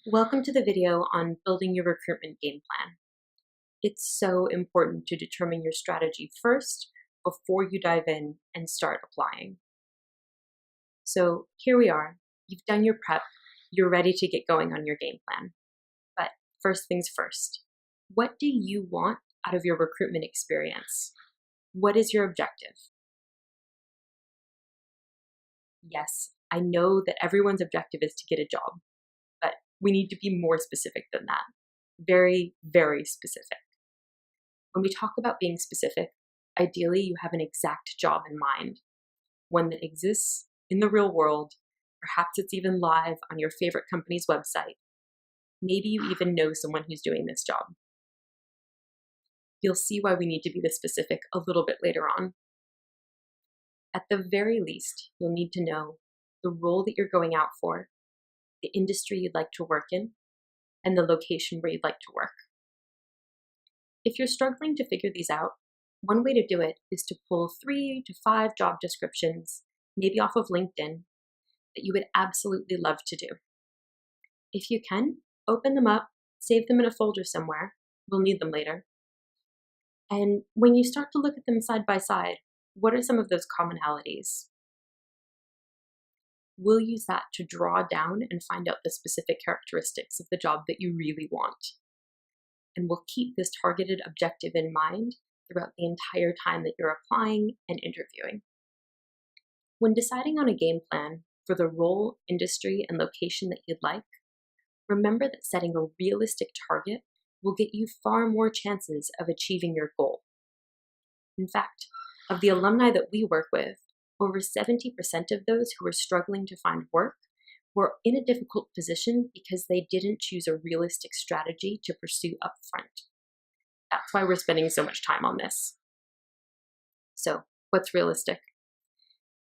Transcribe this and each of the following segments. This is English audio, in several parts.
Welcome to the video on building your recruitment game plan. It's so important to determine your strategy first before you dive in and start applying. So here we are. You've done your prep. You're ready to get going on your game plan. But first things first, what do you want out of your recruitment experience? What is your objective? Yes, I know that everyone's objective is to get a job, but we need to be more specific than that. Very, very specific. When we talk about being specific, ideally you have an exact job in mind, one that exists in the real world. Perhaps it's even live on your favorite company's website. Maybe you even know someone who's doing this job. You'll see why we need to be this specific a little bit later on. At the very least, you'll need to know the role that you're going out for, the industry you'd like to work in, and the location where you'd like to work. If you're struggling to figure these out, one way to do it is to pull 3 to 5 job descriptions, maybe off of LinkedIn, that you would absolutely love to do. If you can, open them up, save them in a folder somewhere. We'll need them later. And when you start to look at them side by side, what are some of those commonalities? We'll use that to draw down and find out the specific characteristics of the job that you really want. And we'll keep this targeted objective in mind throughout the entire time that you're applying and interviewing. When deciding on a game plan for the role, industry, and location that you'd like, remember that setting a realistic target will get you far more chances of achieving your goal. In fact, of the alumni that we work with, over 70% of those who are struggling to find work were in a difficult position because they didn't choose a realistic strategy to pursue upfront. That's why we're spending so much time on this. So, what's realistic?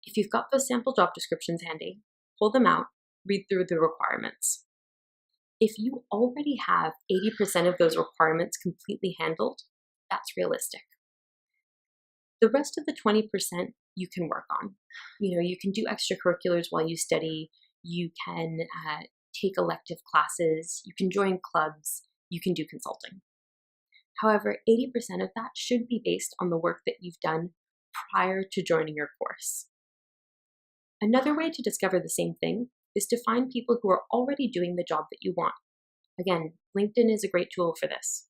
If you've got those sample job descriptions handy, pull them out, read through the requirements. If you already have 80% of those requirements completely handled, that's realistic. The rest of the 20% you can work on. You can do extracurriculars while you study. You can take elective classes. You can join clubs. You can do consulting. However, 80% of that should be based on the work that you've done prior to joining your course. Another way to discover the same thing is to find people who are already doing the job that you want. Again, LinkedIn is a great tool for this.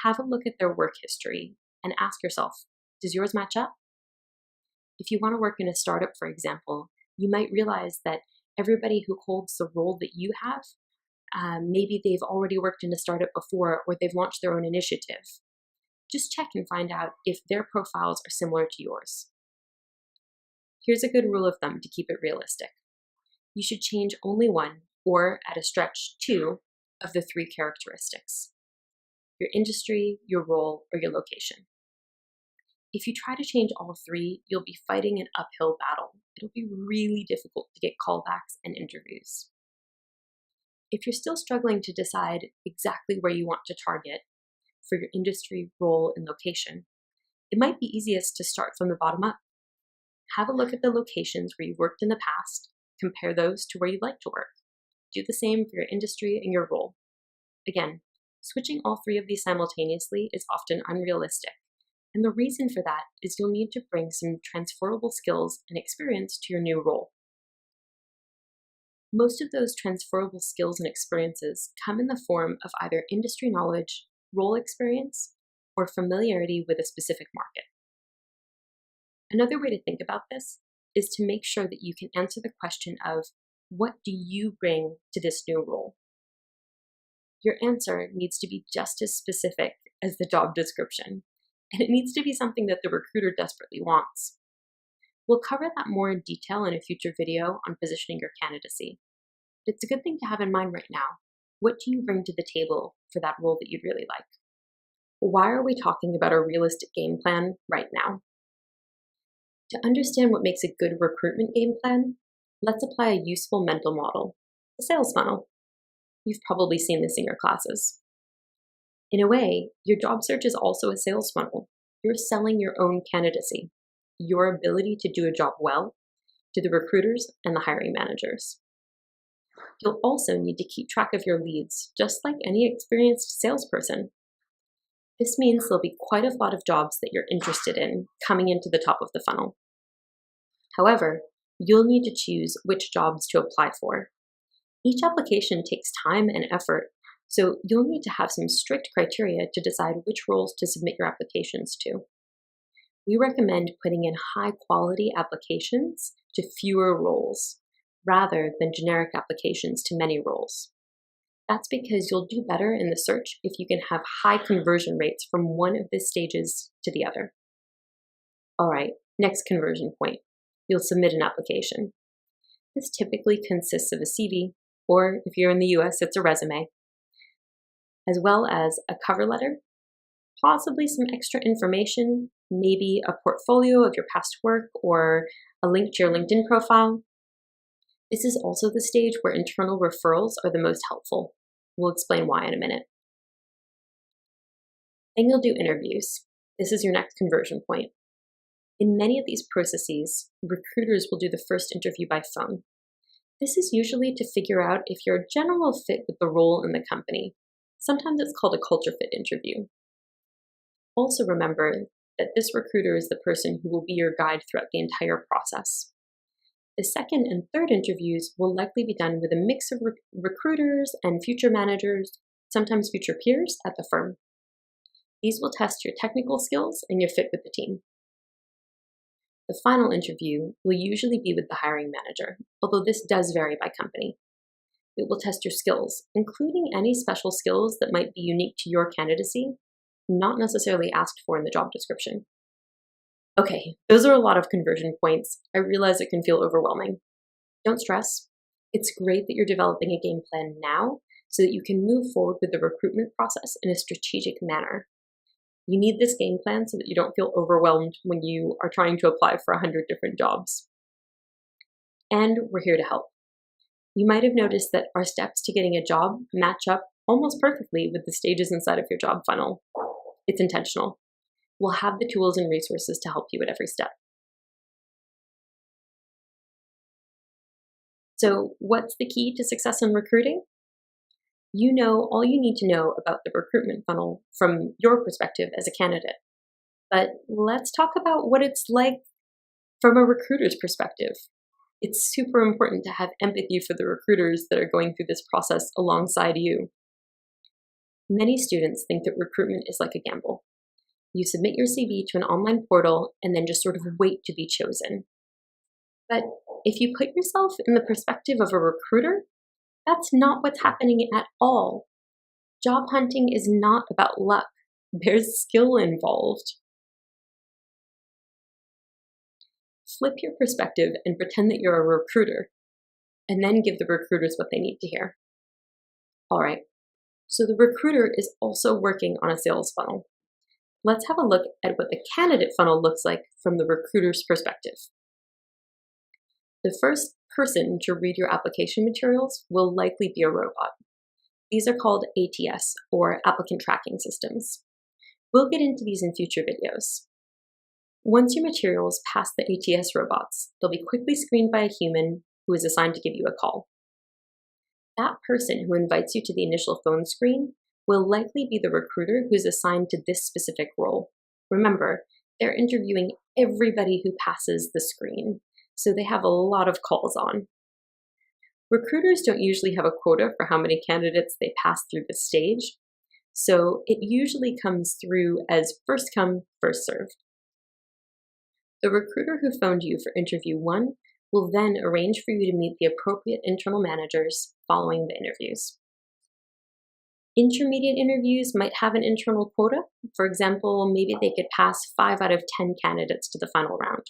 Have a look at their work history and ask yourself, does yours match up? If you want to work in a startup, for example, you might realize that everybody who holds the role that you have, maybe they've already worked in a startup before or they've launched their own initiative. Just check and find out if their profiles are similar to yours. Here's a good rule of thumb to keep it realistic. You should change only one, or at a stretch, 2 of the 3 characteristics: your industry, your role, or your location. If you try to change all 3, you'll be fighting an uphill battle. It'll be really difficult to get callbacks and interviews. If you're still struggling to decide exactly where you want to target for your industry, role, and location, it might be easiest to start from the bottom up. Have a look at the locations where you've worked in the past, compare those to where you'd like to work. Do the same for your industry and your role. Again, switching all 3 of these simultaneously is often unrealistic. And the reason for that is you'll need to bring some transferable skills and experience to your new role. Most of those transferable skills and experiences come in the form of either industry knowledge, role experience, or familiarity with a specific market. Another way to think about this is to make sure that you can answer the question of, what do you bring to this new role? Your answer needs to be just as specific as the job description. And it needs to be something that the recruiter desperately wants. We'll cover that more in detail in a future video on positioning your candidacy. But it's a good thing to have in mind right now. What do you bring to the table for that role that you'd really like? Why are we talking about a realistic game plan right now? To understand what makes a good recruitment game plan, let's apply a useful mental model, a sales funnel. You've probably seen this in your classes. In a way, your job search is also a sales funnel. You're selling your own candidacy, your ability to do a job well, to the recruiters and the hiring managers. You'll also need to keep track of your leads, just like any experienced salesperson. This means there'll be quite a lot of jobs that you're interested in coming into the top of the funnel. However, you'll need to choose which jobs to apply for. Each application takes time and effort, so you'll need to have some strict criteria to decide which roles to submit your applications to. We recommend putting in high-quality applications to fewer roles, rather than generic applications to many roles. That's because you'll do better in the search if you can have high conversion rates from one of the stages to the other. All right, next conversion point. You'll submit an application. This typically consists of a CV, or if you're in the US, it's a resume, as well as a cover letter, possibly some extra information, maybe a portfolio of your past work or a link to your LinkedIn profile. This is also the stage where internal referrals are the most helpful. We'll explain why in a minute. Then you'll do interviews. This is your next conversion point. In many of these processes, recruiters will do the first interview by phone. This is usually to figure out if you're a general fit with the role in the company. Sometimes it's called a culture fit interview. Also remember that this recruiter is the person who will be your guide throughout the entire process. The second and third interviews will likely be done with a mix of recruiters and future managers, sometimes future peers at the firm. These will test your technical skills and your fit with the team. The final interview will usually be with the hiring manager, although this does vary by company. It will test your skills, including any special skills that might be unique to your candidacy, not necessarily asked for in the job description. Okay, those are a lot of conversion points. I realize it can feel overwhelming. Don't stress. It's great that you're developing a game plan now so that you can move forward with the recruitment process in a strategic manner. You need this game plan so that you don't feel overwhelmed when you are trying to apply for 100 different jobs. And we're here to help. You might have noticed that our steps to getting a job match up almost perfectly with the stages inside of your job funnel. It's intentional. We'll have the tools and resources to help you at every step. So, what's the key to success in recruiting? You know all you need to know about the recruitment funnel from your perspective as a candidate. But let's talk about what it's like from a recruiter's perspective. It's super important to have empathy for the recruiters that are going through this process alongside you. Many students think that recruitment is like a gamble. You submit your CV to an online portal and then just sort of wait to be chosen. But if you put yourself in the perspective of a recruiter, that's not what's happening at all. Job hunting is not about luck. There's skill involved. Flip your perspective and pretend that you're a recruiter, and then give the recruiters what they need to hear. All right, so the recruiter is also working on a sales funnel. Let's have a look at what the candidate funnel looks like from the recruiter's perspective. The first person to read your application materials will likely be a robot. These are called ATS, or applicant tracking systems. We'll get into these in future videos. Once your materials pass the ATS robots, they'll be quickly screened by a human who is assigned to give you a call. That person who invites you to the initial phone screen will likely be the recruiter who's assigned to this specific role. Remember, they're interviewing everybody who passes the screen, so they have a lot of calls on. Recruiters don't usually have a quota for how many candidates they pass through this stage, so it usually comes through as first come, first served. The recruiter who phoned you for interview 1 will then arrange for you to meet the appropriate internal managers following the interviews. Intermediate interviews might have an internal quota. For example, maybe they could pass 5 out of 10 candidates to the final round.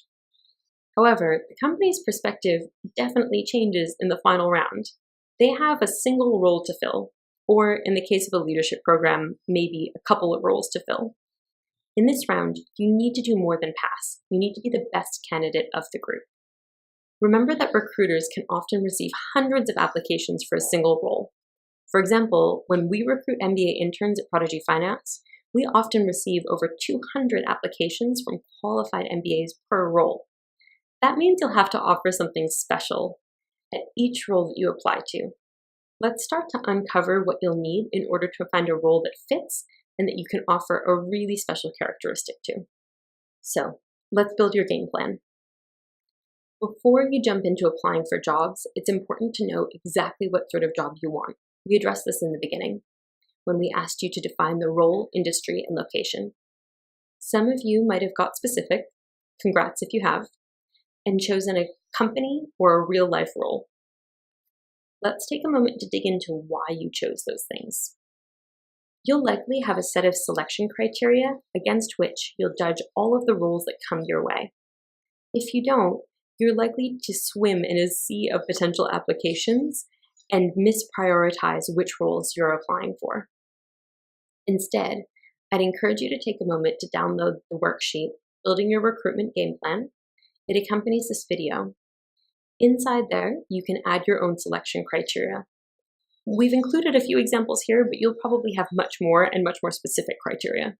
However, the company's perspective definitely changes in the final round. They have a single role to fill, or in the case of a leadership program, maybe a couple of roles to fill. In this round, you need to do more than pass. You need to be the best candidate of the group. Remember that recruiters can often receive hundreds of applications for a single role. For example, when we recruit MBA interns at Prodigy Finance, we often receive over 200 applications from qualified MBAs per role. That means you'll have to offer something special at each role that you apply to. Let's start to uncover what you'll need in order to find a role that fits and that you can offer a really special characteristic to. So, let's build your game plan. Before you jump into applying for jobs, it's important to know exactly what sort of job you want. We addressed this in the beginning, when we asked you to define the role, industry, and location. Some of you might have got specific, congrats if you have, and chosen a company or a real-life role. Let's take a moment to dig into why you chose those things. You'll likely have a set of selection criteria against which you'll judge all of the roles that come your way. If you don't, you're likely to swim in a sea of potential applications and misprioritize which roles you're applying for. Instead, I'd encourage you to take a moment to download the worksheet, Building Your Recruitment Game Plan. It accompanies this video. Inside there, you can add your own selection criteria. We've included a few examples here, but you'll probably have much more and much more specific criteria.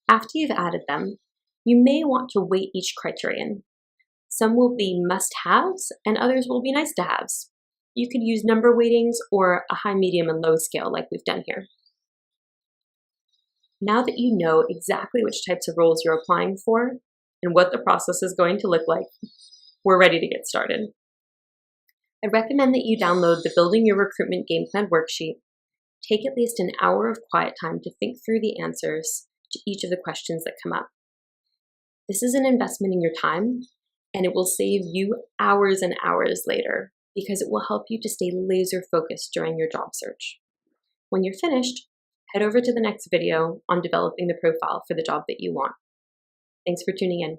After you've added them, you may want to weight each criterion. Some will be must-haves and others will be nice-to-haves. You could use number weightings or a high, medium, and low scale like we've done here. Now that you know exactly which types of roles you're applying for and what the process is going to look like, we're ready to get started. I recommend that you download the Building Your Recruitment Game Plan worksheet. Take at least an hour of quiet time to think through the answers to each of the questions that come up. This is an investment in your time, and it will save you hours and hours later because it will help you to stay laser focused during your job search. When you're finished, head over to the next video on developing the profile for the job that you want. Thanks for tuning in.